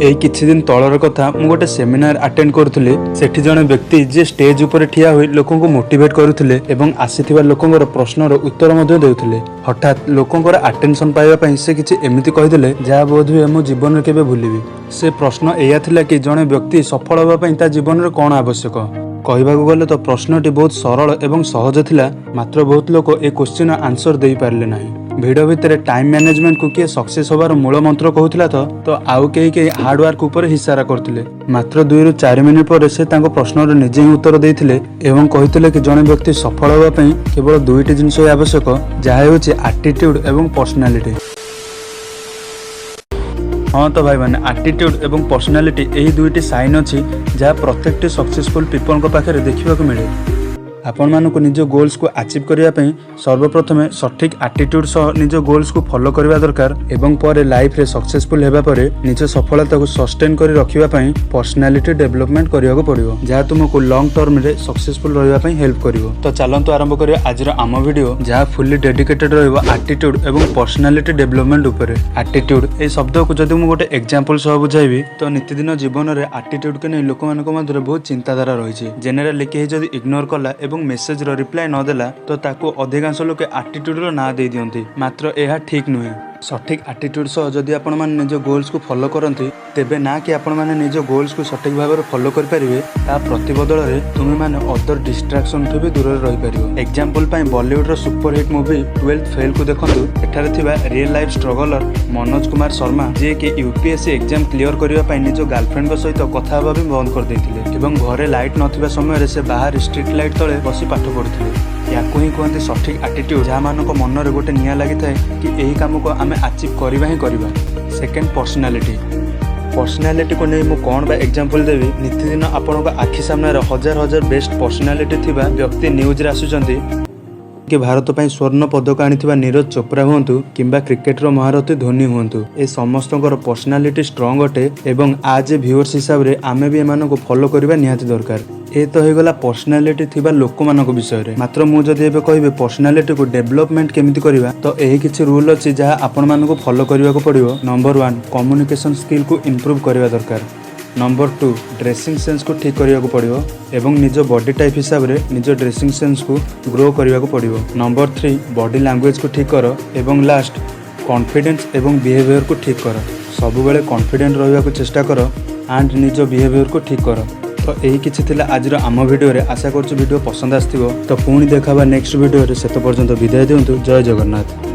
एई किछि दिन तलर कथा मु गोटे सेमिनार अटेंड करुथुले। सेठी जणे व्यक्ति जे स्टेज ऊपर ठिया होई लोकंको मोटिवेट करुथुले एवं आसीथिबा लोकंकर प्रश्नर उत्तर मध्ये देउथुले। हठात लोकंकर अटेंशन पाइबा पई से किछि एमिति कहिदेले जा बोधुए मो जीवन रे केबे भूलिबी। से प्रश्न एया थिला कि जणे व्यक्ति सफल होबा पई ता जीवन रे कोन आवश्यक। कहबाकू गले तो प्रश्नटी बहुत सरल एवं सहज थिला, मात्र बहुत लोक ए क्वेश्चन आंसर दे पारले नाही। भिडियो भितर टाइम मैनेजमेंट को किए सक्सेस होबार मूल मंत्र कहूथिला तो आउ केही हार्ड वर्क ऊपर इशारा करथिले। मात्र 2 ରୁ 4 मिनिट पर से तांको प्रश्नर निजे ही उत्तर देथिले एवं कहिथिले कि जणे व्यक्ति सफल होबा पई केवल 2टी जिनिस आवश्यक, जहा होछि एटीट्यूड एवं पर्सनालिटी। हाँ तो भाई मैंने एटीट्यूड एवं पर्सनालिटी यही 2टी साइन अच्छी जहाँ प्रत्येक सक्सेसफुल पीपल को पाखे देखा मिले। आपण मानक निज गोल्स को अचीव करने सर्वप्रथमे सठिक एटीट्यूड सह निज गोल्स को फॉलो करबा दरकार एवं पर लाइफ रे सक्सेसफुल हेबा परे निज सफलता को सस्टेन करी रखिबा पई पर्सनालिटी डेवलपमेंट करिया को पड़िबो, जहाँ तुमको लॉन्ग टर्म रे सक्सेसफुल रहबा पई हेल्प करिवो। तो चलंतु आरंभ करिया आज आम वीडियो जहाँ फुल्ली डेडिकेटेड रहबो एटीट्यूड एवं पर्सनालिटी डेवलपमेंट ऊपर। एटीट्यूड ए शब्द को जदि मु गोटे एग्जांपल सह बुझाइबी तो नित्यदिन जीवन रे एटीट्यूड के नै लोक मानक मध्य बहुत चिंताधारा रही है। जेनेराली केही जदि इग्नोर कला एवं मेसेज रो रिप्लाई न देला तो ताको अधिकांश लोक एटीट्यूड रो ना दे दियंती, मात्र यह ठीक नुहे। सठिक एटीट्यूड सह जदि आपण माने निज गोल्स को फॉलो करंती तेबे ना कि आपण माने निज गोल्स को सठिक भाव में फॉलो कर परिवे, ता प्रतिबदल रे तुमे माने अदर डिस्ट्रैक्शन ठु भी दूर रही परिवो। एग्जांपल पई बॉलीवुड रो super hit movie 12th fail को देखंतु। एठारे थिबा real life struggler Manoj Kumar Sharma जे कि यूपीएससी एग्जाम क्लियर करिवा पई निज गर्लफ्रेंड को सहित कथा होबा भी बंद कर देथिले एवं घरे लाइट नथिबा समय रे से बाहर स्ट्रीट लाइट तळे बसी पाठ पढुथिले। याकू ही कहते सठिक एटीट्यूड, जहाँ मानक मन रे गोटे निया लागि थाए कि एही काम को आमे अचीव करबा ही करबा। Second personality. पर्सनालिटी को नहीं मु कौन बा एग्जांपल देवी। नित्यदिन आपन आखि सामने हजार हजार बेस्ट पर्सनालिटी थिबा व्यक्ति न्यूज रे आसुचंती कि भारत ପାଇଁ स्वर्ण पदक आनिथिबा नीरज चोप्रा हुंतु किंबा क्रिकेटर महारथी धोनी हुंतु, ए समस्तଙ୍କର पर्सनालिटी स्ट्रांग अटे एवं आज व्यूअर्स हिसाब रे आमे भी एमान को फॉलो करबा निहाती दरकार। ए तो हो गला पर्सनालिटी थिबा लोक मानक विषय रे। मात्र मु जदि एबे कहबे पर्सनालिटी को डेवलपमेंट केमिति करबा तो एही किछि रूल अछि जहा आपण मानक फॉलो करबा को पड़िबो। नंबर 1 कम्युनिकेशन स्किल को इंप्रूव करबा दरकार। नंबर 2 ड्रेसिंग सेंस को ठीक करने को पड़िबो एवं निज बॉडी टाइप हिसाब रे निज ड्रेसिंग सेंस को ग्रो करने को पड़िबो। नंबर 3 बॉडी लैंग्वेज को ठीक कर एवं लास्ट कॉन्फिडेंस एवं बिहेवियर को ठीक कर। सब बेले कॉन्फिडेंट रहबा को चेष्टा कर एंड निज बिहेवियर को ठीक कर। तो यही किछि थिला आज आम वीडियो रे। आशा करछु वीडियो पसंद आस्थिबो। तो पुणी देखाबा नेक्स्ट वीडियो रे। सेत पर्यंत विदाय दियंतु। जय जगन्नाथ।